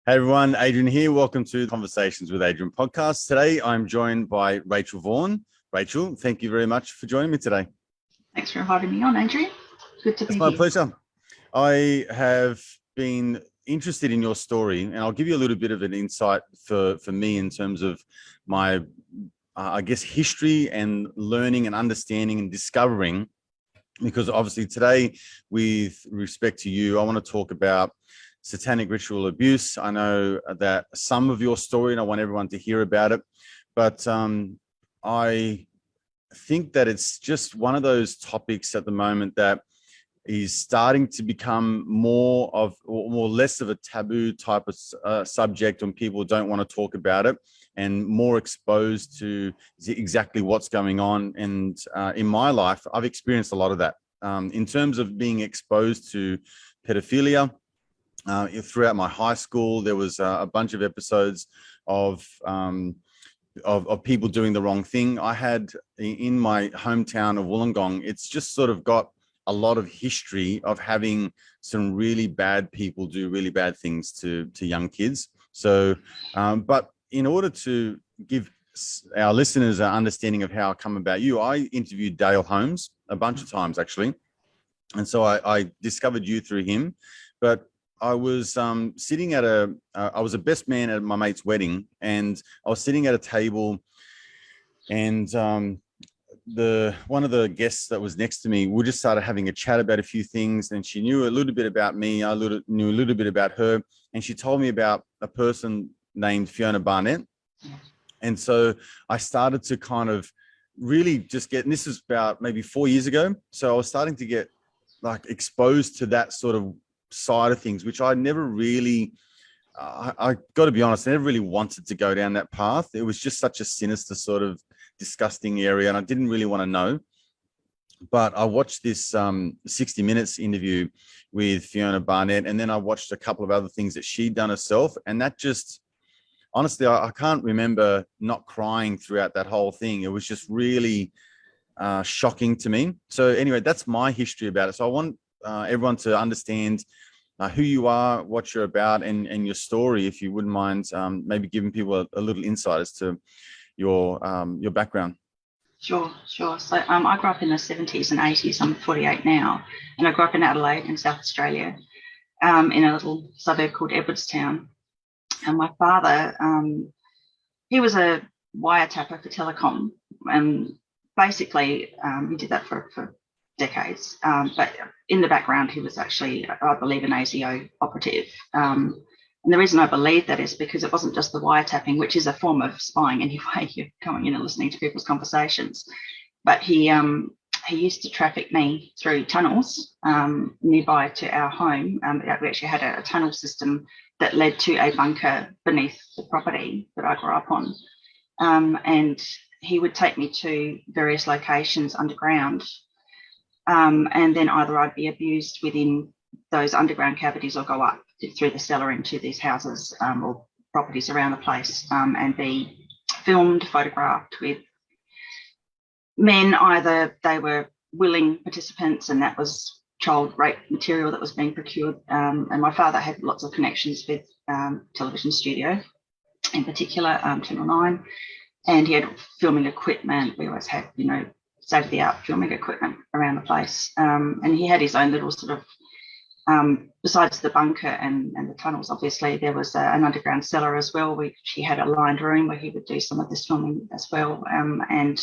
Hey everyone, Adrian here. Welcome to Conversations with Adrian Podcast. Today I'm joined by Rachel Vaughan. Rachel, thank you very much for joining me today. Thanks for having me on, Adrian. Good to be here. It's my pleasure. I have been interested in your story, and I'll give you a little bit of an insight for me in terms of my, history and learning and understanding and discovering, because obviously today, with respect to you, I want to talk about satanic ritual abuse. I know that some of your story, and I want everyone to hear about it, but I think that it's just one of those topics at the moment that is starting to become more less of a taboo type of subject, when people don't want to talk about it, and more exposed to exactly what's going on. And in my life, I've experienced a lot of that in terms of being exposed to pedophilia. Throughout my high school, there was a bunch of episodes of people doing the wrong thing. I had in my hometown of Wollongong, it's just sort of got a lot of history of having some really bad people do really bad things to young kids. So, but in order to give our listeners an understanding of how I come about you, I interviewed Dale Holmes a bunch of times, actually. And so I discovered you through him. But I was sitting at I was a best man at my mate's wedding, and I was sitting at a table, and one of the guests that was next to me, we just started having a chat about a few things, and she knew a little bit about me. I knew a little bit about her, and she told me about a person named Fiona Barnett. And so I started to kind of really just get, and this is about maybe 4 years ago. So I was starting to get like exposed to that sort of side of things, which I never really, I got to be honest, I never really wanted to go down that path. It was just such a sinister sort of disgusting area, and I didn't really want to know. But I watched this 60 Minutes interview with Fiona Barnett, and then I watched a couple of other things that she'd done herself, and that just, honestly, I can't remember not crying throughout that whole thing. It was just really shocking to me. So anyway, that's my history about it. So I want everyone to understand who you are, what you're about, and your story, if you wouldn't mind maybe giving people a little insight as to your background. Sure. So I grew up in the 70s and 80s. I'm 48 now, and I grew up in Adelaide in South Australia, in a little suburb called Edwardstown. And my father, he was a wiretapper for telecom, and basically he did that for decades. But in the background, he was actually, I believe, an ASIO operative. And the reason I believe that is because it wasn't just the wiretapping, which is a form of spying anyway. You're going in and listening to people's conversations. But he used to traffic me through tunnels nearby to our home. We actually had a tunnel system that led to a bunker beneath the property that I grew up on. And he would take me to various locations underground. And then either I'd be abused within those underground cavities or go up through the cellar into these houses or properties around the place, and be filmed, photographed with men. Either they were willing participants, and that was child rape material that was being procured. And my father had lots of connections with television studio, in particular Channel 9, and he had filming equipment. We always had, state-of-the-art filming equipment around the place. And he had his own little sort of, besides the bunker and the tunnels, obviously, there was an underground cellar as well. He had a lined room where he would do some of this filming as well. And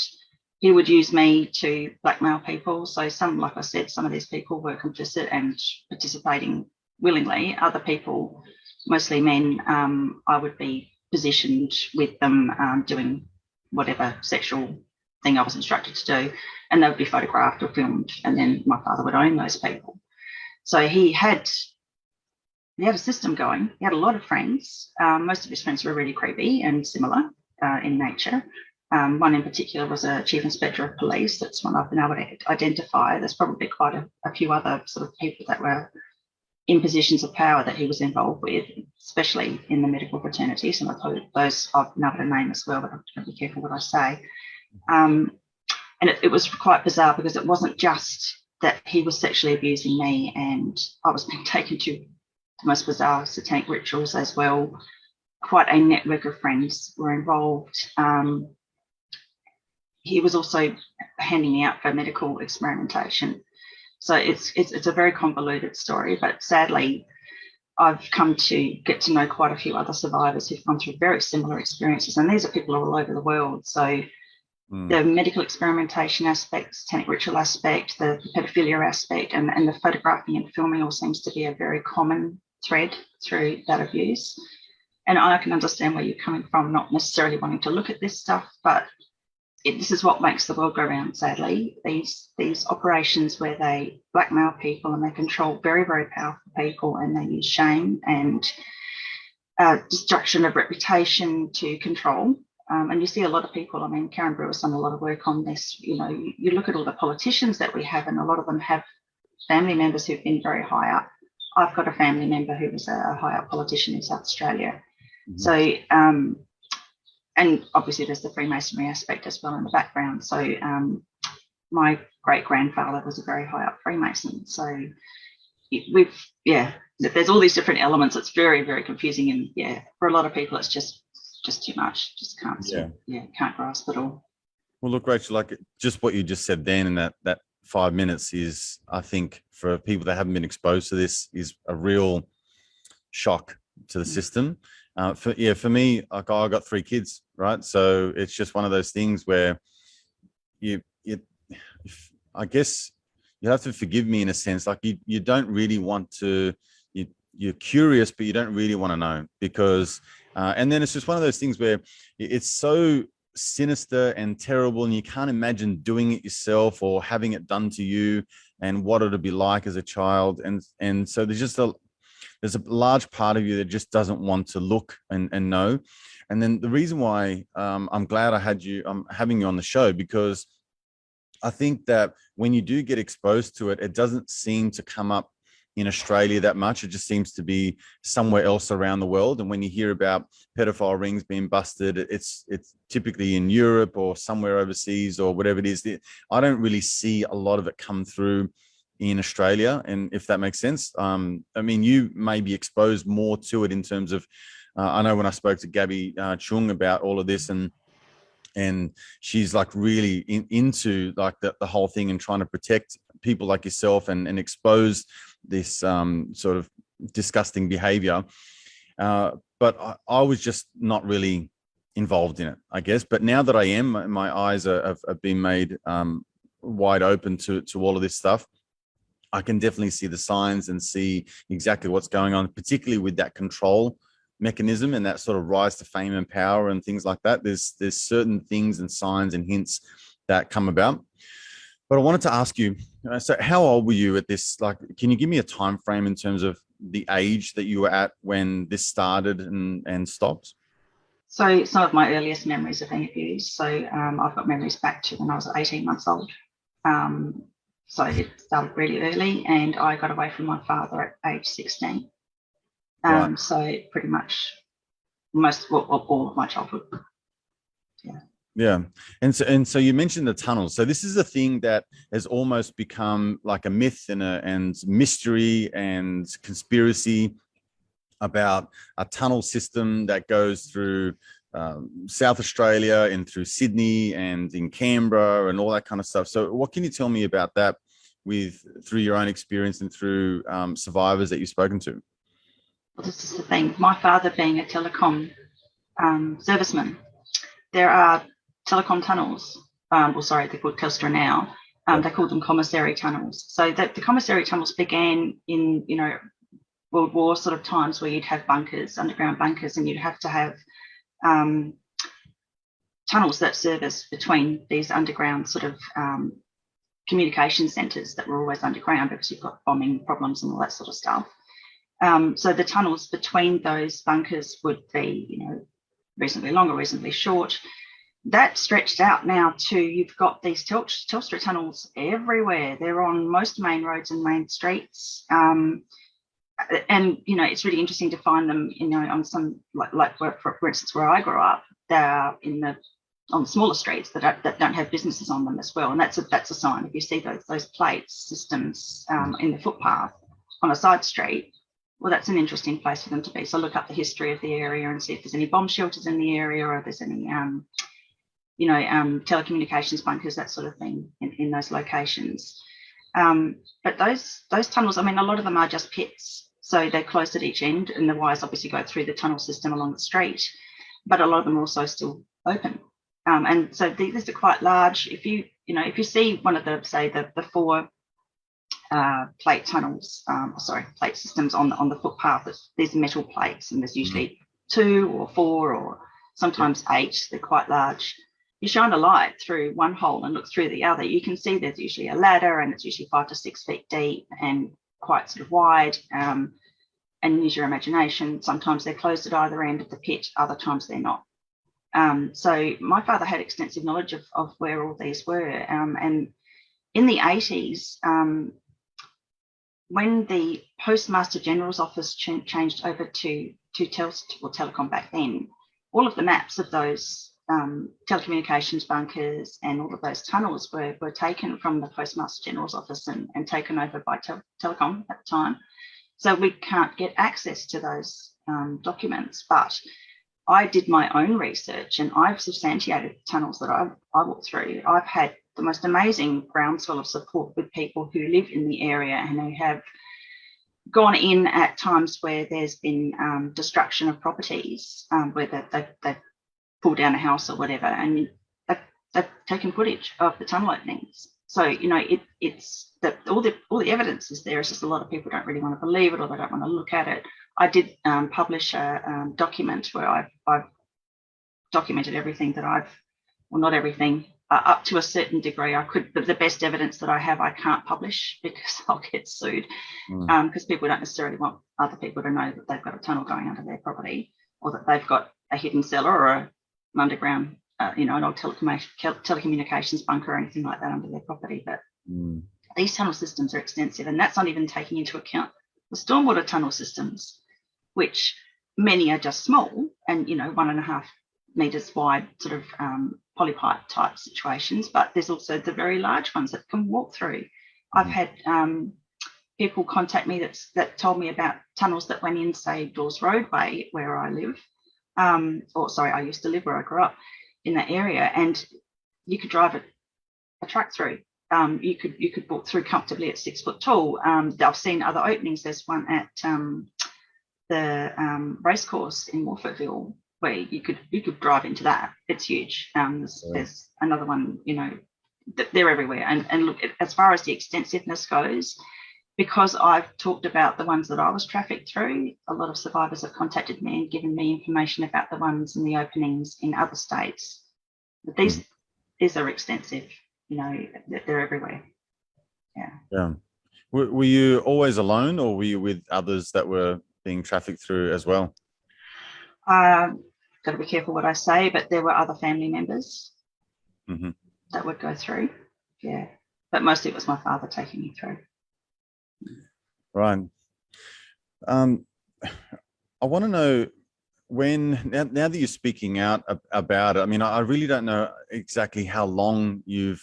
he would use me to blackmail people. So like I said, some of these people were complicit and participating willingly. Other people, mostly men, I would be positioned with them doing whatever sexual thing I was instructed to do, and they would be photographed or filmed, and then my father would own those people. So he had a system going. He had a lot of friends. Most of his friends were really creepy and similar in nature. One in particular was a chief inspector of police. That's one I've been able to identify. There's probably quite a few other sort of people that were in positions of power that he was involved with, especially in the medical fraternity. Some of those I've been able to name as well, but I'm going to be careful what I say. And it was quite bizarre, because it wasn't just that he was sexually abusing me and I was being taken to the most bizarre satanic rituals as well. Quite a network of friends were involved. He was also handing me out for medical experimentation. So it's a very convoluted story, but sadly, I've come to get to know quite a few other survivors who've gone through very similar experiences, and these are people all over the world. So the medical experimentation aspect, satanic ritual aspect, the pedophilia aspect, and the photographing and filming all seems to be a very common thread through that abuse. And I can understand where you're coming from, not necessarily wanting to look at this stuff, but this is what makes the world go round, sadly. These operations where they blackmail people and they control very, very powerful people, and they use shame and destruction of reputation to control. And you see a lot of people, I mean, Karen Brewer's done a lot of work on this. You know, you look at all the politicians that we have, and a lot of them have family members who've been very high up. I've got a family member who was a high up politician in South Australia. Mm-hmm. So, and obviously there's the Freemasonry aspect as well in the background. So my great-grandfather was a very high up Freemason. So there's all these different elements. It's very, very confusing. And for a lot of people, it's just too much. Just can't can't grasp it all. Well, look, Rachel, like just what you just said then in that 5 minutes is, I think, for people that haven't been exposed to this, is a real shock to the system. For me, like, I got 3 kids, right? So it's just one of those things where I guess you have to forgive me in a sense. Like you don't really want to, you're curious, but you don't really want to know, because, and then it's just one of those things where it's so sinister and terrible, and you can't imagine doing it yourself or having it done to you and what it'll be like as a child. And so there's a large part of you that just doesn't want to look and know. And then the reason why I'm glad I'm having you on the show, because I think that when you do get exposed to it, it doesn't seem to come up in Australia that much. It just seems to be somewhere else around the world. And when you hear about pedophile rings being busted, it's typically in Europe or somewhere overseas or whatever it is. I don't really see a lot of it come through in Australia, and if that makes sense. I mean, you may be exposed more to it in terms of, I know when I spoke to Gabby Chung about all of this, and she's like really into like the whole thing and trying to protect people like yourself and expose this sort of disgusting behavior. But I was just not really involved in it, I guess. But now that I am, my eyes have been made wide open to all of this stuff. I can definitely see the signs and see exactly what's going on, particularly with that control mechanism and that sort of rise to fame and power and things like that. There's certain things and signs and hints that come about. But I wanted to ask you, so how old were you at this? Like, can you give me a time frame in terms of the age that you were at when this started and stopped? So some of my earliest memories of being abused. So I've got memories back to when I was 18 months old. So it started really early, and I got away from my father at age 16. Right. So pretty much all of my childhood. Yeah. Yeah. And so you mentioned the tunnels. So this is a thing that has almost become like a myth and mystery and conspiracy about a tunnel system that goes through South Australia and through Sydney and in Canberra and all that kind of stuff. So what can you tell me about that through your own experience and through survivors that you've spoken to? Well, this is the thing. My father being a telecom serviceman, there are telecom tunnels. They're called Telstra now. They call them commissary tunnels. So the commissary tunnels began in, World War sort of times, where you'd have bunkers, underground bunkers, and you'd have to have tunnels that service between these underground sort of communication centres that were always underground, because you've got bombing problems and all that sort of stuff. So the tunnels between those bunkers would be, reasonably long or reasonably short. That stretched out now to, you've got these Telstra tunnels everywhere. They're on most main roads and main streets. And, it's really interesting to find them, on some, like for instance, where I grew up, they're on smaller streets that don't have businesses on them as well. And that's a sign. If you see those plates systems in the footpath on a side street, well, that's an interesting place for them to be. So look up the history of the area and see if there's any bomb shelters in the area, or if there's any, telecommunications bunkers, that sort of thing in those locations. But those tunnels, I mean, a lot of them are just pits. So they're closed at each end, and the wires obviously go through the tunnel system along the street, but a lot of them are also still open. And so these are quite large. If you see one of the four plate tunnels, plate systems on the footpath, these metal plates, and there's usually 2 or 4 or sometimes 8. They're quite large. You shine a light through one hole and look through the other, you can see there's usually a ladder, and it's usually 5 to 6 feet deep and quite sort of wide. And use your imagination. Sometimes they're closed at either end of the pit, other times they're not. So my father had extensive knowledge of where all these were. And in the 80s, when the Postmaster General's office changed over to Telecom back then, all of the maps of those telecommunications bunkers and all of those tunnels were taken from the Postmaster General's office and taken over by Telecom at the time. So we can't get access to those documents. But I did my own research, and I've substantiated the tunnels that I walked through. I've had the most amazing groundswell of support with people who live in the area and who have gone in at times where there's been destruction of properties, where they've pulled down a house or whatever, and they've taken footage of the tunnel openings. So, it's that all the evidence is there. It's just a lot of people don't really want to believe it, or they don't want to look at it. I did publish a document where I've documented everything that well, not everything, up to a certain degree. But the best evidence that I have, I can't publish because I'll get sued, because people don't necessarily want other people to know that they've got a tunnel going under their property, or that they've got a hidden cellar or an underground, an old telecommunications bunker or anything like that under their property. But these tunnel systems are extensive, and that's not even taking into account the stormwater tunnel systems, which many are just small and 1.5 meters wide, sort of polypipe type situations. But there's also the very large ones that can walk through. I've had people contact me that told me about tunnels that went in, say, Dawes Roadway, where I live. I used to live where I grew up in that area, and you could drive a truck through. You could walk through comfortably at 6 foot tall. I've seen other openings. There's one at the racecourse in Morphettville where you could drive into that. It's huge. There's another one. They're everywhere. And look, as far as the extensiveness goes, because I've talked about the ones that I was trafficked through, a lot of survivors have contacted me and given me information about the ones and the openings in other states. But these are extensive. They're everywhere. Yeah. Were you always alone, or were you with others that were being trafficked through as well? Got to be careful what I say, but there were other family members that would go through. Yeah. But mostly it was my father taking me through. Right. I want to know, now that you're speaking out about it, I mean, I really don't know exactly how long you've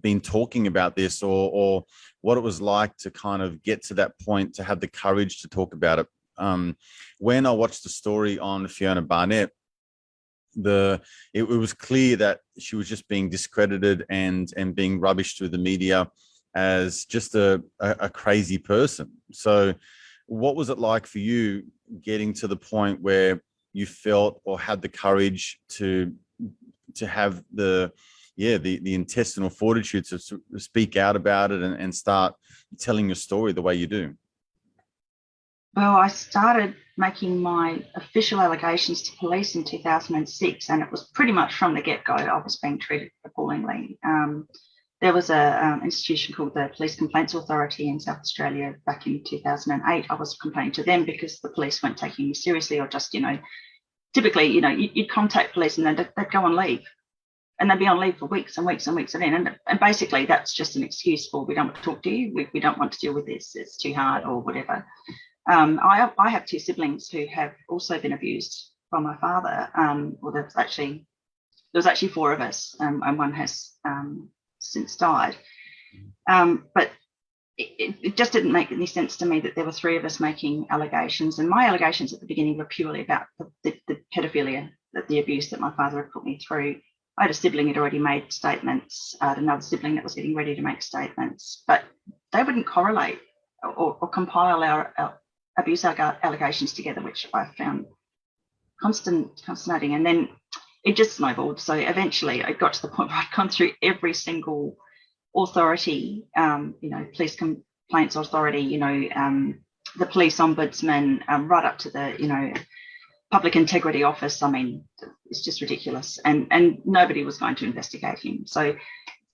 been talking about this, or what it was like to kind of get to that point, to have the courage to talk about it. When I watched the story on Fiona Barnett, it was clear that she was just being discredited and being rubbished through the media as just a crazy person. So what was it like for you getting to the point where you felt or had the courage to have the intestinal fortitude to speak out about it and start telling your story the way you do? Well, I started making my official allegations to police in 2006, and it was pretty much from the get-go I was being treated appallingly. There was an institution called the Police Complaints Authority in South Australia back in 2008. I was complaining to them because the police weren't taking me seriously, or just, typically, you'd contact police and they'd go on leave. And they'd be on leave for weeks and weeks and weeks and basically that's just an excuse for, we don't want to talk to you, we don't want to deal with this, it's too hard or whatever. I have 2 siblings who have also been abused by my father. There was actually 4 of us, and one has since died. But it just didn't make any sense to me that there were three of us making allegations. And my allegations at the beginning were purely about the pedophilia, the abuse that my father had put me through. I had a sibling that had already made statements. I had another sibling that was getting ready to make statements, but they wouldn't correlate or compile our abuse allegations together, which I found consternating. And then it just snowballed. So eventually I got to the point where I'd gone through every single authority, police complaints authority, the police ombudsman, right up to the, public integrity office. I mean, it's just ridiculous. And nobody was going to investigate him. So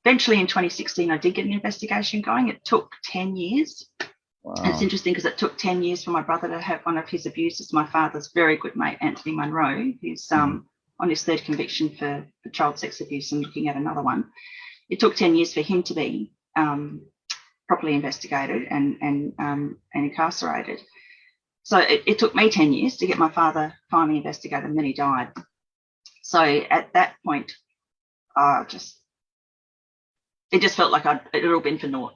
eventually in 2016, I did get an investigation going. It took 10 years. Wow. And it's interesting because it took 10 years for my brother to have one of his abusers, my father's very good mate, Anthony Munro, who's on his third conviction for child sex abuse and looking at another one. It took 10 years for him to be properly investigated and incarcerated. So it took me 10 years to get my father finally investigated, and then he died. So at that point, it just felt like it had all been for naught.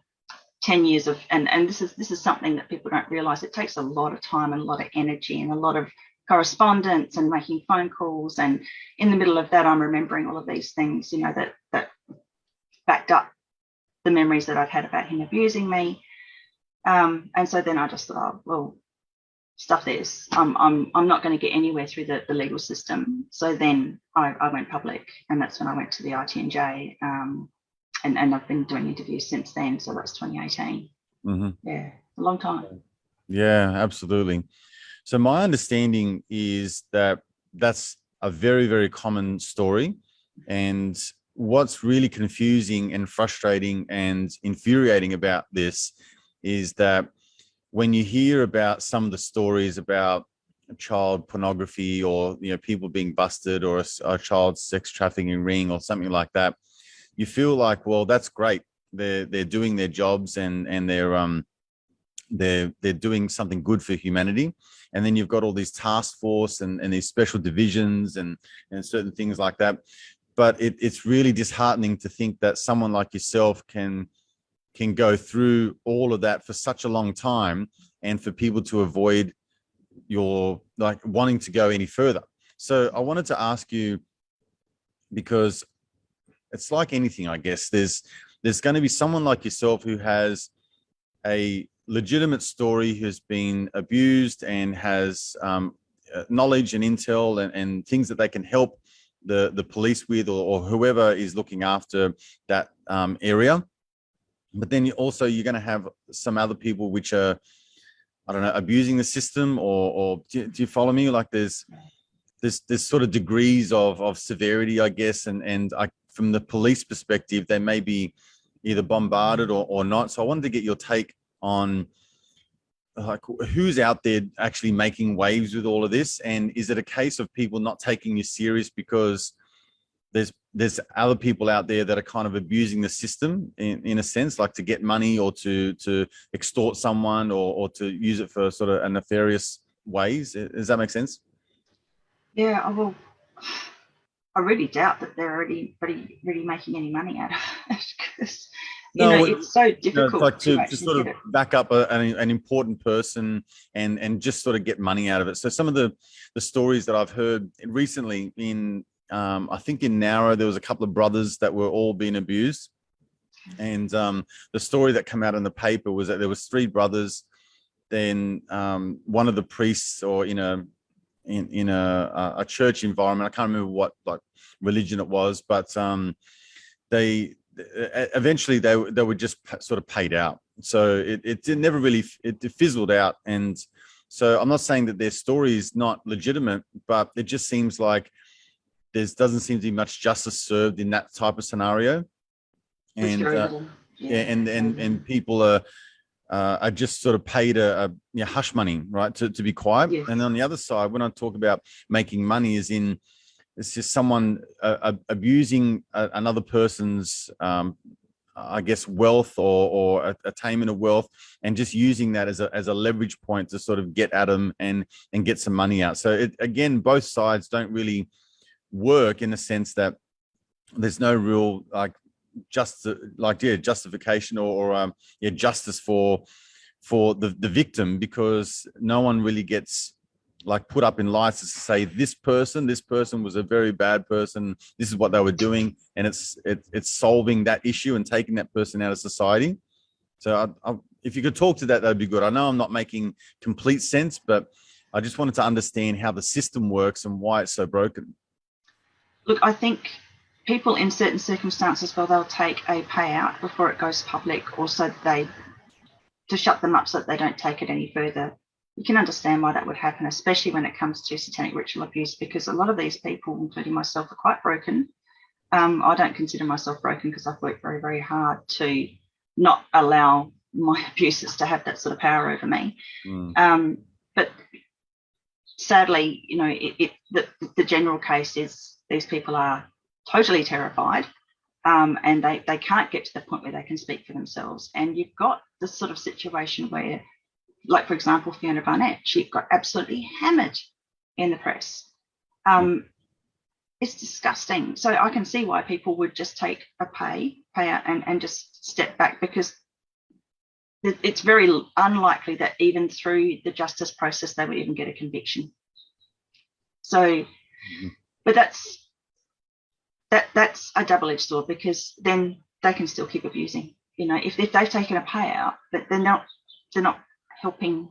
10 years of, and this is something that people don't realise. It takes a lot of time and a lot of energy and a lot of correspondence and making phone calls. And in the middle of that, I'm remembering all of these things, that backed up the memories that I've had about him abusing me. And so then I just thought, oh, well, stuff this. I'm not going to get anywhere through the legal system. So then I went public, and that's when I went to the ITNJ. And I've been doing interviews since then. So that's 2018. Mm-hmm. Yeah, a long time. Yeah, absolutely. So my understanding is that that's a very, very common story. And what's really confusing and frustrating and infuriating about this is that when you hear about some of the stories about child pornography or, people being busted or a child sex trafficking ring or something like that, you feel like, well, that's great. They're doing their jobs and they're doing something good for humanity. And then you've got all these task force and these special divisions and certain things like that. But it's really disheartening to think that someone like yourself can go through all of that for such a long time, and for people to avoid your wanting to go any further. So I wanted to ask you, because it's like anything, I guess, there's going to be someone like yourself who has a legitimate story, who's been abused and has knowledge and intel and things that they can help the police with, or whoever is looking after that area. But then you're going to have some other people which are, I don't know, abusing the system, or do you follow me? Like there's sort of degrees of severity, I guess, and from the police perspective, they may be either bombarded or not. So I wanted to get your take on who's out there actually making waves with all of this, and is it a case of people not taking you serious because there's other people out there that are kind of abusing the system in a sense, like to get money or to extort someone or to use it for sort of a nefarious ways? Does that make sense? Yeah, well, I really doubt that they're already making any money out of it, because it's so difficult. It's like to sort of back up an important person and just sort of get money out of it. So some of the stories that I've heard recently I think in Nowra, there was a couple of brothers that were all being abused. And the story that came out in the paper was that there was three brothers. Then one of the priests, or in a church environment, I can't remember what religion it was, but they eventually they were just sort of paid out. So it never really, it fizzled out. And so I'm not saying that their story is not legitimate, but it just seems like there doesn't seem to be much justice served in that type of scenario. And and people are just sort of paid a hush money, right, to be quiet. Yes. And on the other side, when I talk about making money, it's just someone abusing another person's, I guess, wealth or attainment of wealth, and just using that as a leverage point to sort of get at them and get some money out. So again, both sides don't really work, in the sense that there's no real justification or justice for the victim, because no one really gets like put up in lights to say this person was a very bad person, this is what they were doing, and it's solving that issue and taking that person out of society. So if you could talk to that, that'd be good. I know I'm not making complete sense, but I just wanted to understand how the system works and why it's so broken. Look, I think people in certain circumstances, well, they'll take a payout before it goes public, or so to shut them up so that they don't take it any further. You can understand why that would happen, especially when it comes to satanic ritual abuse, because a lot of these people, including myself, are quite broken. I don't consider myself broken because I've worked very, very hard to not allow my abusers to have that sort of power over me. But sadly, the general case is these people are totally terrified, and they can't get to the point where they can speak for themselves. And you've got this sort of situation where, like, for example, Fiona Barnett, she got absolutely hammered in the press. It's disgusting. So I can see why people would just take a payout and just step back, because it's very unlikely that even through the justice process they would even get a conviction. So, but that's a double-edged sword, because then they can still keep abusing. If they've taken a payout, but they're not helping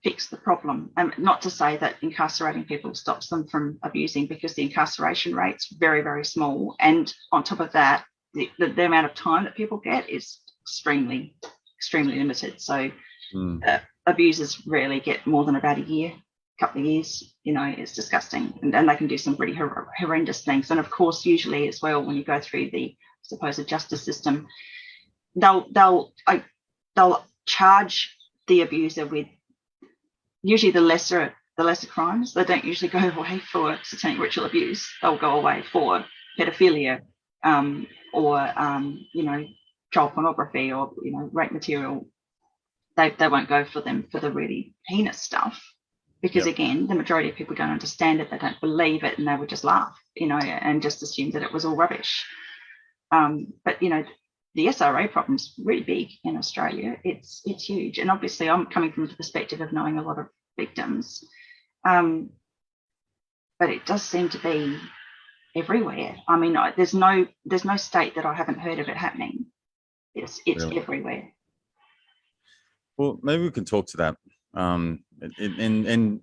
fix the problem. Not to say that incarcerating people stops them from abusing, because the incarceration rate's very, very small, and on top of that, the amount of time that people get is extremely limited. So abusers rarely get more than about a couple of years. It's disgusting, and they can do some pretty horrendous things. And of course, usually as well, when you go through the supposed justice system, they'll charge the abuser with usually the lesser crimes. They don't usually go away for satanic ritual abuse. They'll go away for pedophilia, or child pornography, or rape material. They won't go for the really heinous stuff, because again, the majority of people don't understand it, they don't believe it, and they would just laugh, and just assume that it was all rubbish. But the SRA problem is really big in Australia. It's huge, and obviously I'm coming from the perspective of knowing a lot of victims, but it does seem to be everywhere. I mean, there's no state that I haven't heard of it happening. It's really everywhere. Well, maybe we can talk to that, and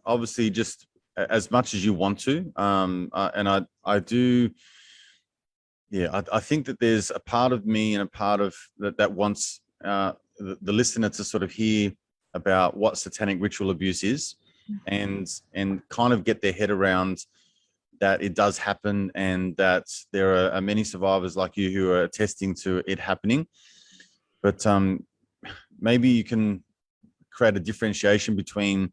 obviously just as much as you want to, and I do. Yeah, I think that there's a part of me and a part of that wants the listener to sort of hear about what satanic ritual abuse is, and kind of get their head around that it does happen, and that there are many survivors like you who are attesting to it happening. But maybe you can create a differentiation between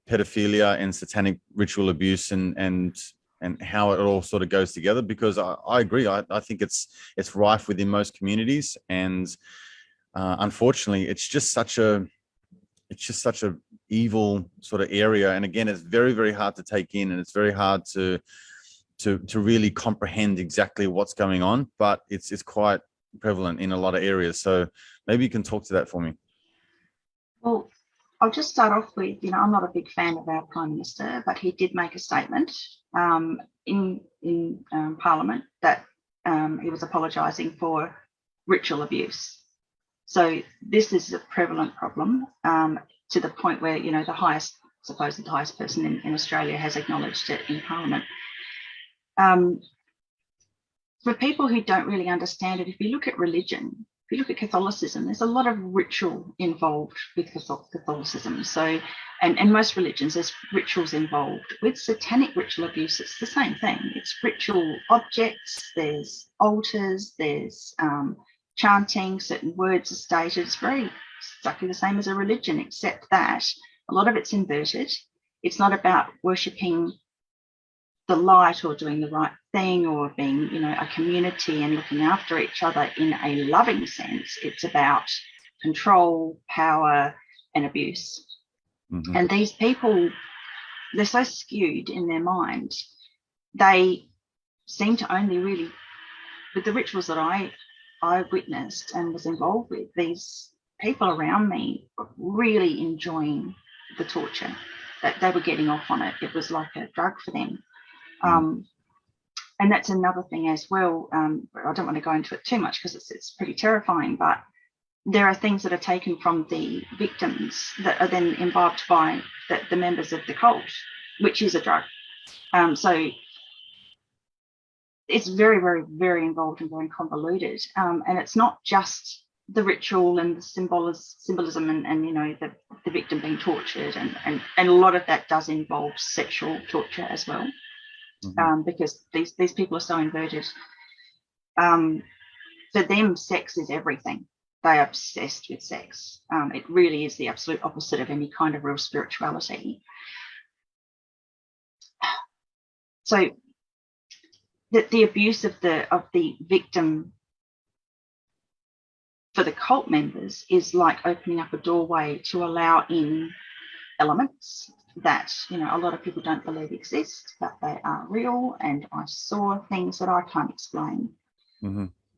pedophilia and satanic ritual abuse, and how it all sort of goes together, because I agree. I think it's rife within most communities, and unfortunately, it's just such a evil sort of area. And again, it's very, very hard to take in, and it's very hard to really comprehend exactly what's going on. But it's quite prevalent in a lot of areas. So maybe you can talk to that for me. Well, I'll just start off with, I'm not a big fan of our Prime Minister, but he did make a statement in Parliament that he was apologising for ritual abuse. So this is a prevalent problem, to the point where, the highest person in Australia has acknowledged it in Parliament. For people who don't really understand it, if you look at religion, if you look at Catholicism, there's a lot of ritual involved with Catholicism. So, and most religions, there's rituals involved. With satanic ritual abuse, it's the same thing. It's ritual objects, there's altars, there's chanting, certain words are stated. It's very exactly the same as a religion, except that a lot of it's inverted. It's not about worshipping the light or doing the right thing or being, a community and looking after each other in a loving sense. It's about control, power, and abuse. Mm-hmm. And these people, they're so skewed in their mind. They seem to only really, with the rituals that I I witnessed and was involved with, these people around me were really enjoying the torture, that they were getting off on it. It was like a drug for them. And that's another thing as well. I don't want to go into it too much because it's pretty terrifying, but there are things that are taken from the victims that are then imbibed by the members of the cult, which is a drug. So it's very, very, very involved and very convoluted. And it's not just the ritual and the symbolism and you know, the victim being tortured. And a lot of that does involve sexual torture as well, because these people are so inverted. For them, sex is everything. They're obsessed with sex. It really is the absolute opposite of any kind of real spirituality. So the abuse of the victim for the cult members is like opening up a doorway to allow in elements that, you know, a lot of people don't believe exist, but they are real. And I saw things that I can't explain.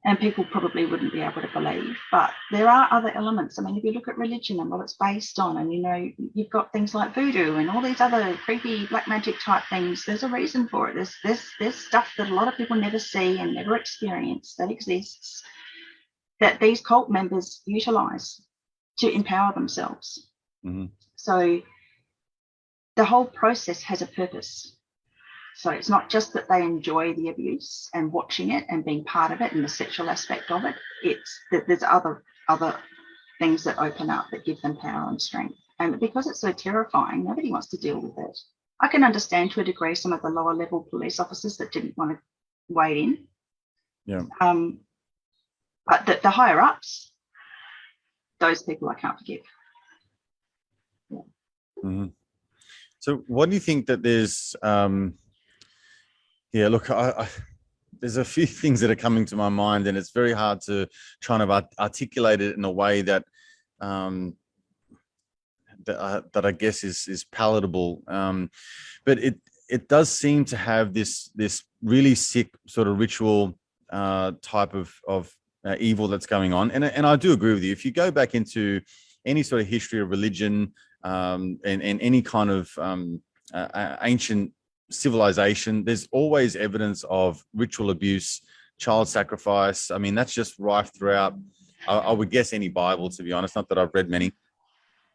And people probably wouldn't be able to believe. But there are other elements. I mean, if you look at religion and what it's based on, and, you know, you've got things like voodoo and all these other creepy black magic type things, there's a reason for it. There's stuff that a lot of people never see and never experience that exists, that these cult members utilize to empower themselves. So the whole process has a purpose. So it's not just that they enjoy the abuse and watching it and being part of it and the sexual aspect of it. It's that there's other things that open up that give them power and strength. And because it's so terrifying, nobody wants to deal with it. I can understand to a degree some of the lower level police officers that didn't want to wade in. But the higher ups, those people I can't forgive. So what do you think that there's look, there's a few things that are coming to my mind, and it's very hard to try and articulate it in a way that that I guess is palatable. But it does seem to have this really sick sort of ritual type of evil that's going on. And I do agree with you. If you go back into any sort of history of religion and any kind of ancient civilization, there's always evidence of ritual abuse, child sacrifice. I mean, that's just rife throughout, I would guess, any Bible, to be honest, not that I've read many.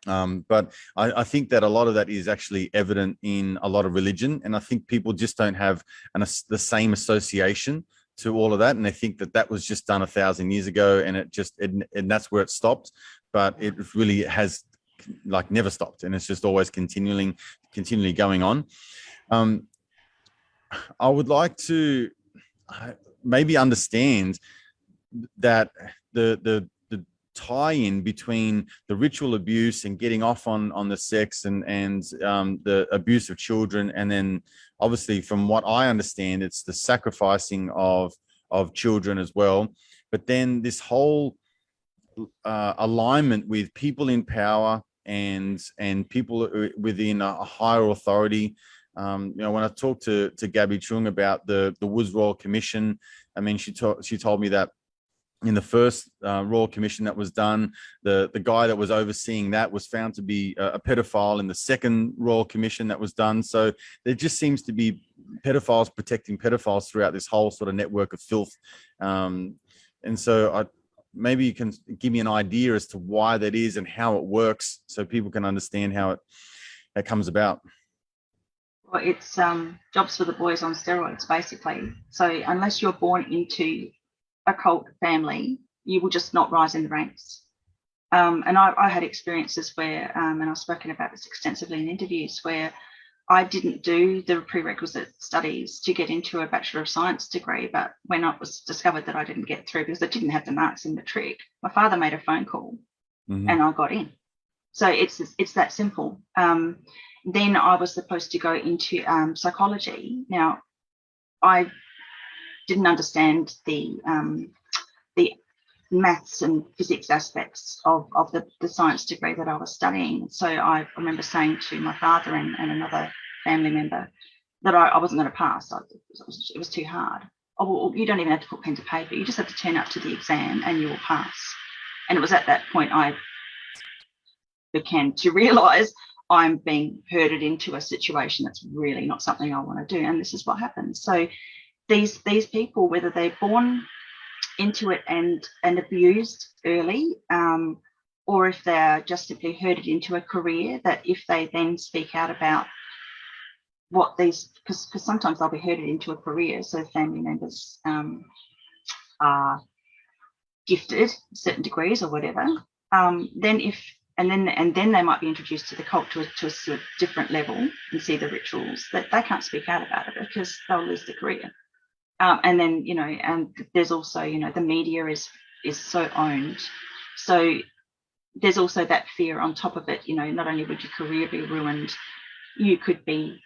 But I think that a lot of that is actually evident in a lot of religion. And I think people just don't have the same association to all of that. And they think that was just done 1,000 years ago, and and that's where it stopped. But it really has like never stopped. And it's just always continually going on. I would like to maybe understand that the tie-in between the ritual abuse and getting off on the sex and the abuse of children, and then obviously from what I understand, it's the sacrificing of children as well. But then this whole alignment with people in power and people within a higher authority. You know, when I talked to Gabby Chung about the Woods Royal Commission, I mean, she told me that in the first Royal Commission that was done, the guy that was overseeing that was found to be a pedophile in the second Royal Commission that was done. So there just seems to be pedophiles protecting pedophiles throughout this whole sort of network of filth. And so maybe you can give me an idea as to why that is and how it works, so people can understand how it comes about. Well, it's jobs for the boys on steroids, basically. So unless you're born into a cult family, you will just not rise in the ranks. And I had experiences where, and I've spoken about this extensively in interviews, where I didn't do the prerequisite studies to get into a Bachelor of Science degree, but when it was discovered that I didn't get through because I didn't have the marks in matric, my father made a phone call and I got in. So it's that simple. Then I was supposed to go into psychology. Now, I didn't understand the maths and physics aspects of the science degree that I was studying. So I remember saying to my father and another family member that I wasn't going to pass. It was too hard. oh, well, you don't even have to put pen to paper. You just have to turn up to the exam and you will pass. And it was at that point I began to realise I'm being herded into a situation that's really not something I want to do. And this is what happens. So these people, whether they're born into it and abused early, or if they're just simply herded into a career, that if they then speak out about what these, because sometimes they'll be herded into a career, so family members are gifted certain degrees or whatever, then they might be introduced to the cult to a sort of different level and see the rituals, that they can't speak out about it because they'll lose the career. And then, and there's also, the media is so owned. So there's also that fear on top of it, not only would your career be ruined, you could be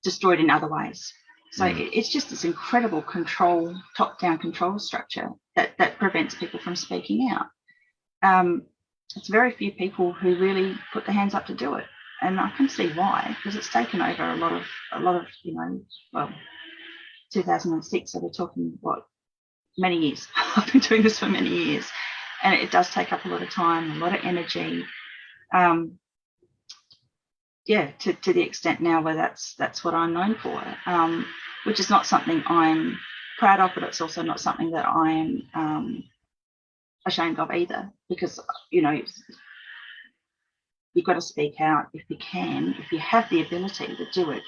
destroyed in other ways. So it's just this incredible control, top-down control structure that prevents people from speaking out. It's very few people who really put their hands up to do it. And I can see why, because it's taken over a lot of, 2006, so we're talking, many years. I've been doing this for many years, and it does take up a lot of time, a lot of energy. To the extent now where that's what I'm known for, which is not something I'm proud of, but it's also not something that I'm ashamed of either, because, you've got to speak out if you can, if you have the ability to do it.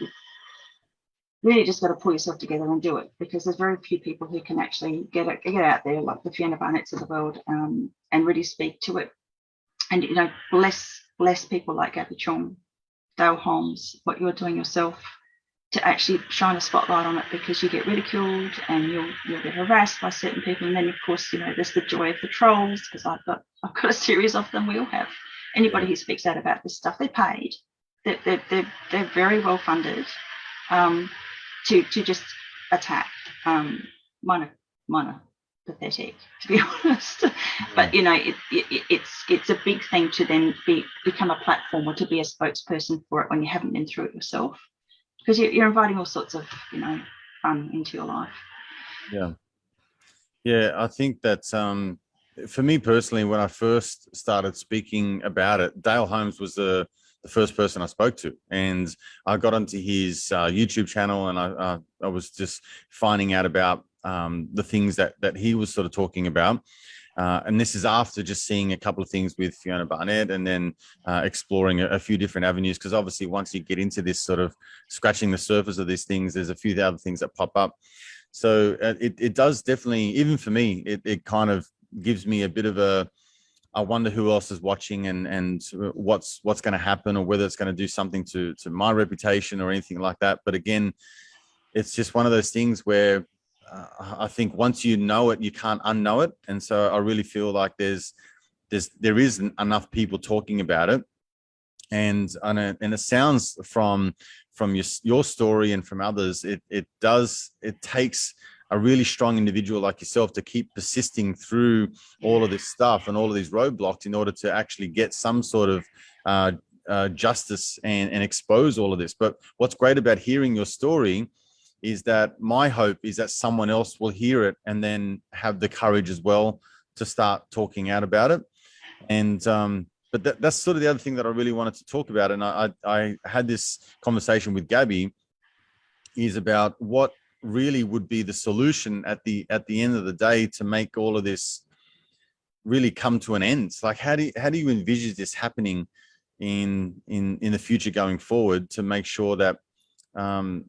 Really just got to pull yourself together and do it, because there's very few people who can actually get out there, like the Fiona Barnetts of the world, and really speak to it. And, bless people like Gabby Chong, Dale Holmes, what you're doing yourself, to actually shine a spotlight on it, because you get ridiculed and you'll get harassed by certain people. And then, of course, there's the joy of the trolls, because I've got a series of them. We all have. Anybody who speaks out about this stuff, they're paid. They're very well funded. To just attack. Minor pathetic, to be honest. But it's a big thing to then become a platform or to be a spokesperson for it when you haven't been through it yourself, because you're inviting all sorts of fun into your life. Yeah, I think that for me personally, when I first started speaking about it, Dale Holmes was the first person I spoke to, and I got onto his YouTube channel, and I was just finding out about the things that he was sort of talking about. And this is after just seeing a couple of things with Fiona Barnett, and then exploring a few different avenues, because obviously once you get into this sort of scratching the surface of these things, there's a few other things that pop up. So it does definitely, even for me, it kind of gives me a bit of I wonder who else is watching, and what's going to happen, or whether it's going to do something to my reputation or anything like that. But again, it's just one of those things where I think once you know it, you can't unknow it. And so I really feel like there isn't enough people talking about it. And it sounds from your story and from others, it takes a really strong individual like yourself to keep persisting through all of this stuff and all of these roadblocks in order to actually get some sort of justice and expose all of this. But what's great about hearing your story is that my hope is that someone else will hear it and then have the courage as well to start talking out about it. And but that's sort of the other thing that I really wanted to talk about. And I had this conversation with Gabby, is about what really would be the solution at the end of the day to make all of this really come to an end. It's like, how do you envisage this happening in the future going forward, to make sure that the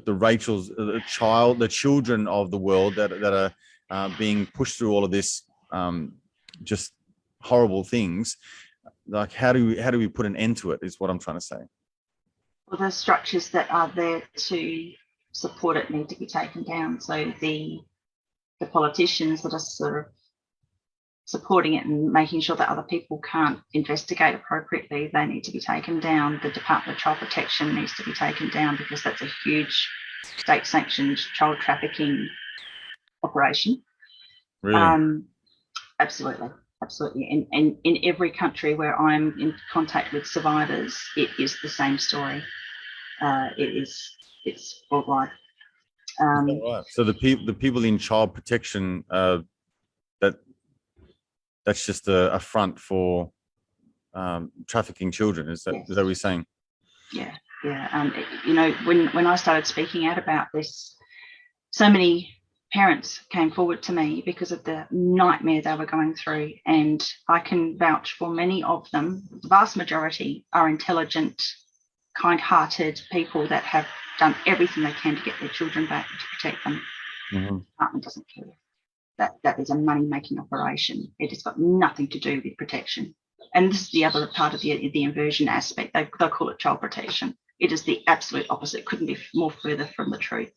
Rachel's, the children of the world that are being pushed through all of this just horrible things, like how do we put an end to it, is what I'm trying to say. Well, the structures that are there to support it need to be taken down. So the politicians that are sort of supporting it and making sure that other people can't investigate appropriately, they need to be taken down. The Department of Child Protection needs to be taken down, because that's a huge state-sanctioned child trafficking operation. Really? Absolutely. And in every country where I'm in contact with survivors, it is the same story. It's worldwide. Right. So the people in child protection, that's just a front for trafficking children. Is that Yes. what you're saying? Yeah. When I started speaking out about this, so many parents came forward to me because of the nightmare they were going through, and I can vouch for many of them. The vast majority are intelligent, kind-hearted people that have done everything they can to get their children back, to protect them. Mm-hmm. The department doesn't care. That is a money-making operation. It has got nothing to do with protection. And this is the other part of the inversion aspect. They call it child protection. It is the absolute opposite. It couldn't be more further from the truth.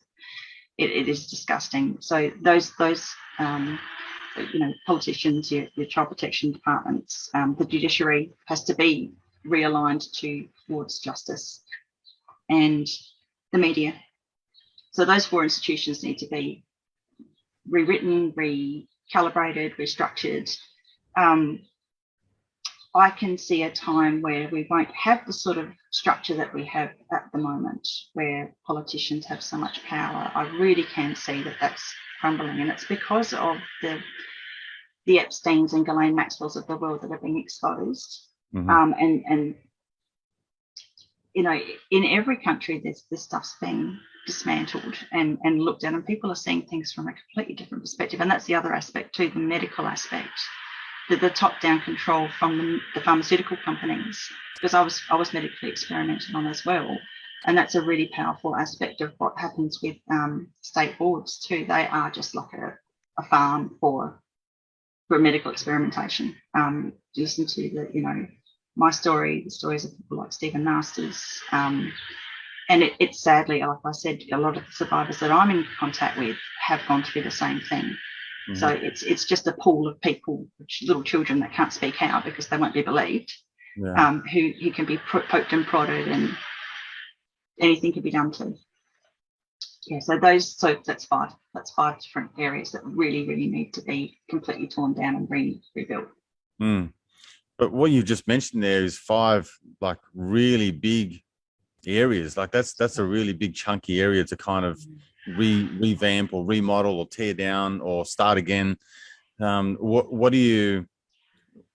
It is disgusting. So those politicians, your child protection departments, the judiciary has to be realigned towards justice, and the media. So those four institutions need to be rewritten, recalibrated, restructured. I can see a time where we won't have the sort of structure that we have at the moment, where politicians have so much power. I really can see that that's crumbling, and it's because of the Epsteins and Ghislaine Maxwells of the world that are being exposed. Mm-hmm. And in every country, this stuff's being dismantled and looked at, and people are seeing things from a completely different perspective. And that's the other aspect too, the medical aspect. The top-down control from the pharmaceutical companies, because I was medically experimented on as well, and that's a really powerful aspect of what happens with state boards too. They are just like a farm for medical experimentation. Listen to my story, the stories of people like Stephen Masters, and it's sadly, like I said, a lot of the survivors that I'm in contact with have gone through the same thing. Mm-hmm. So it's just a pool of people, little children that can't speak out because they won't be believed, who can be poked and prodded, and anything can be done to. Yeah, so that's five different areas that really, really need to be completely torn down and rebuilt. Mm. But what you just mentioned there is 5 like really big areas. Like that's a really big chunky area to kind of revamp or remodel or tear down or start again. What do you,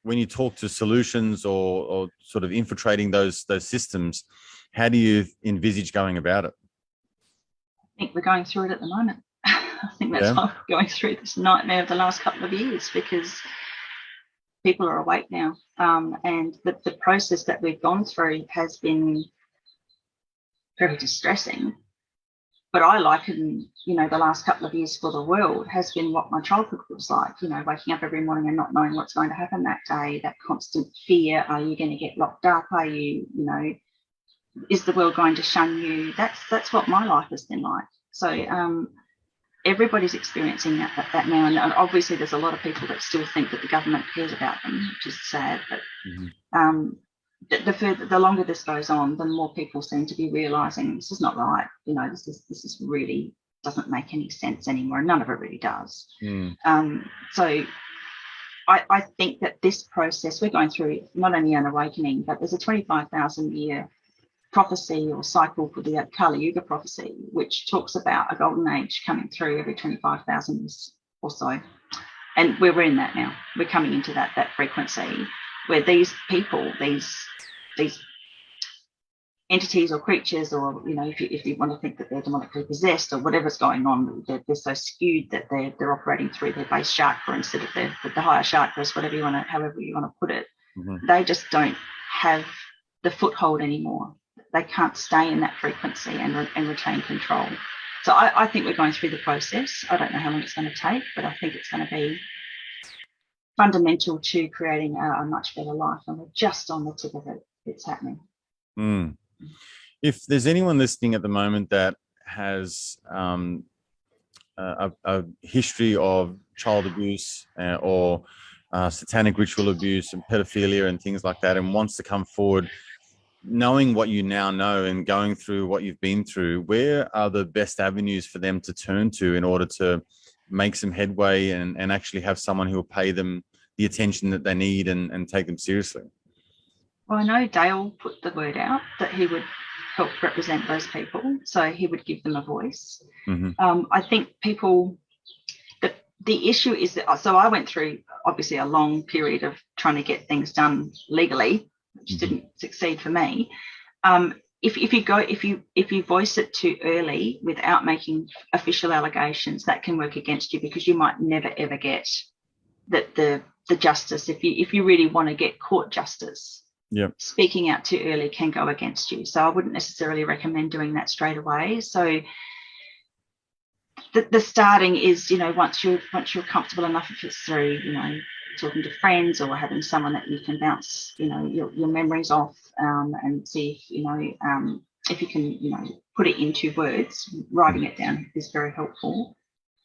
when you talk to solutions or sort of infiltrating those systems, how do you envisage going about it? I think we're going through it at the moment. I think that's why we're going through this nightmare of the last couple of years, because people are awake now, and the process that we've gone through has been very distressing. But I liken, the last couple of years for the world has been what my childhood was like, waking up every morning and not knowing what's going to happen that day, that constant fear. Are you going to get locked up? Are you, is the world going to shun you? That's what my life has been like. So everybody's experiencing that now. And obviously there's a lot of people that still think that the government cares about them, which is sad. But the longer this goes on, the more people seem to be realising this is not right. This is really doesn't make any sense anymore. None of it really does. So I think that this process, we're going through not only an awakening, but there's a 25,000 year prophecy or cycle for the Kali Yuga prophecy, which talks about a golden age coming through every 25,000 years or so. And we're in that now. We're coming into that frequency where these people, these entities or creatures, or if you want to think that they're demonically possessed or whatever's going on, they're so skewed that they're operating through their base chakra instead of the higher chakras, however you want to put it. They just don't have the foothold anymore. They can't stay in that frequency and retain control. So I think we're going through the process. I don't know how long it's going to take, but I think it's going to be fundamental to creating a much better life, and we're just on the tip of it. It's happening. If there's anyone listening at the moment that has a history of child abuse or satanic ritual abuse and pedophilia and things like that, and wants to come forward, knowing what you now know and going through what you've been through, where are the best avenues for them to turn to in order to make some headway and actually have someone who will pay them the attention that they need and take them seriously? Well, I know Dale put the word out that he would help represent those people. So he would give them a voice. Mm-hmm. I think people, the issue is that, so I went through obviously a long period of trying to get things done legally, which Mm-hmm. didn't succeed for me. If you voice it too early without making official allegations, that can work against you, because you might never ever get the justice. If you really want to get court justice, yeah, speaking out too early can go against you. So I wouldn't necessarily recommend doing that straight away. So the starting is, once you're comfortable enough, if it's through, talking to friends or having someone that you can bounce, your memories off, and see if you can, put it into words. Writing it down is very helpful.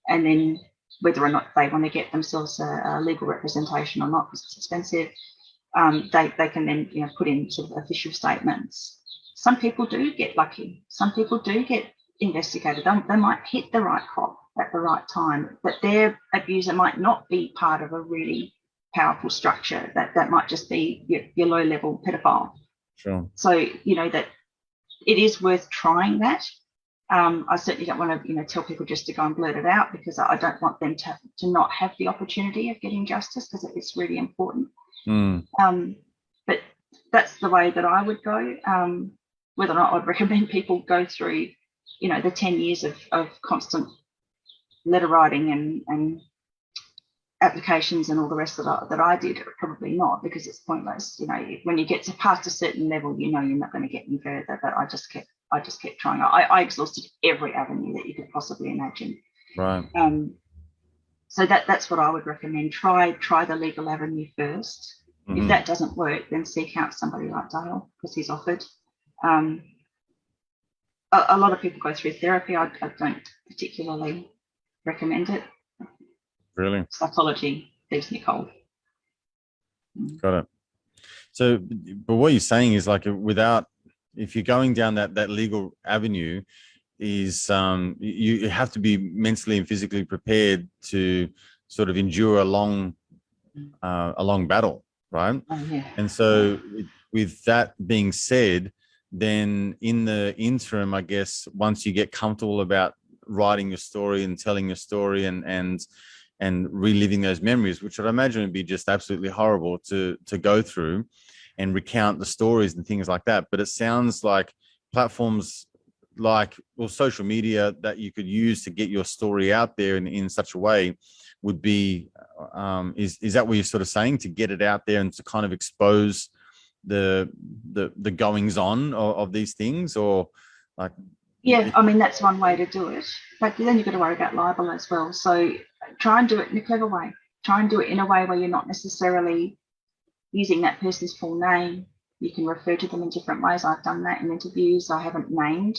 And then whether or not they want to get themselves a legal representation or not, because it's expensive, they can then, put in sort of official statements. Some people do get lucky. Some people do get investigated. They might hit the right cop at the right time, but their abuser might not be part of a really powerful structure. That might just be your low-level pedophile. Sure. So that it is worth trying that. I certainly don't want to tell people just to go and blurt it out, because I don't want them to not have the opportunity of getting justice, because it's really important. But that's the way that I would go. Whether or not I'd recommend people go through the 10 years of constant letter writing and applications and all the rest that I did, probably not, because it's pointless. When you get to past a certain level, you're not going to get any further. But I just kept trying. I exhausted every avenue that you could possibly imagine. Right. So that's what I would recommend. Try the legal avenue first. Mm-hmm. If that doesn't work, then seek out somebody like Dale, because he's offered. A lot of people go through therapy. I don't particularly recommend it. Really? Psychology leaves me cold. Got it. So, but what you're saying is, like, if you're going down that legal avenue, is you have to be mentally and physically prepared to sort of endure a long battle, right? Oh, yeah. And so, with that being said, then in the interim, I guess, once you get comfortable about writing your story and telling your story and reliving those memories, which I'd imagine would be just absolutely horrible to go through and recount the stories and things like that. But it sounds like platforms like, well, social media that you could use to get your story out there in such a way would be, is that what you're sort of saying, to get it out there and to kind of expose the goings on of these things? Or like, yeah, I mean, that's one way to do it, but then you've got to worry about libel as well. So try and do it in a clever way. Try and do it in a way where you're not necessarily using that person's full name. You can refer to them in different ways. I've done that in interviews. I haven't named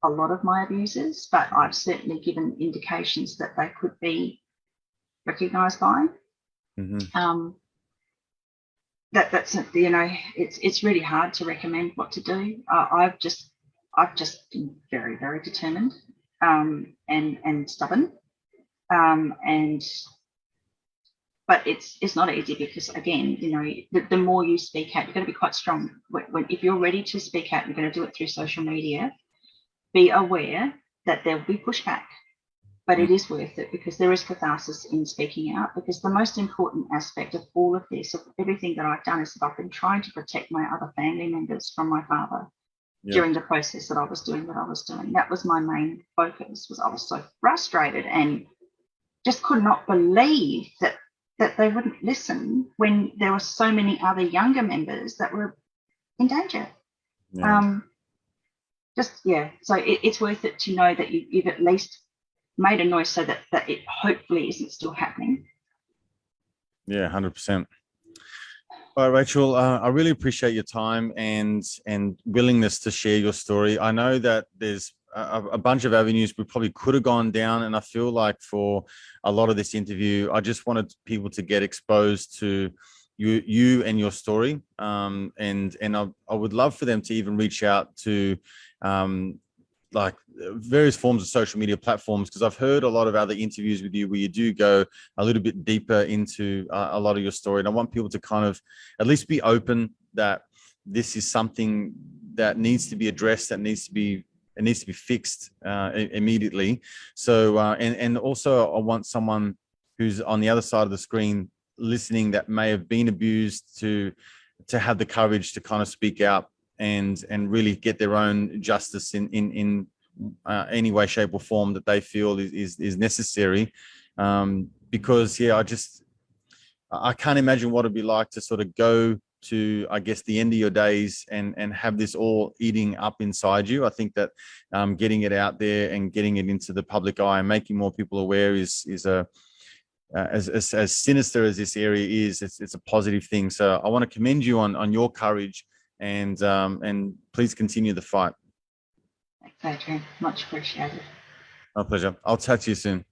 a lot of my abusers, but I've certainly given indications that they could be recognised by. Mm-hmm. That's it's really hard to recommend what to do. I've just been very, very determined and stubborn, but it's not easy, because again, the more you speak out, you've got to be quite strong. If you're ready to speak out, you're going to do it through social media. Be aware that there will be pushback, but it is worth it, because there is catharsis in speaking out. Because the most important aspect of all of this, of everything that I've done, is that I've been trying to protect my other family members from my father. Yeah. During the process that I was doing what I was doing. That was my main focus. Was I was so frustrated and just could not believe that they wouldn't listen when there were so many other younger members that were in danger. Yeah. So it's worth it to know that you've at least made a noise, so that it hopefully isn't still happening. Yeah, 100%. All right, Rachel, I really appreciate your time and willingness to share your story. I know that there's a bunch of avenues we probably could have gone down, and I feel like for a lot of this interview, I just wanted people to get exposed to you and your story, and I would love for them to even reach out to like various forms of social media platforms, because I've heard a lot of other interviews with you where you do go a little bit deeper into a lot of your story. And I want people to kind of at least be open that this is something that needs to be addressed, it needs to be fixed immediately. So and also I want someone who's on the other side of the screen listening that may have been abused to have the courage to kind of speak out and really get their own justice in any way, shape, or form that they feel is necessary. Because I can't imagine what it'd be like to sort of go to, I guess, the end of your days and have this all eating up inside you. I think that getting it out there and getting it into the public eye and making more people aware is as sinister as this area is, it's a positive thing. So I want to commend you on your courage, and please continue the fight. Thanks, Adrian. Much appreciated. My pleasure. I'll chat to you soon.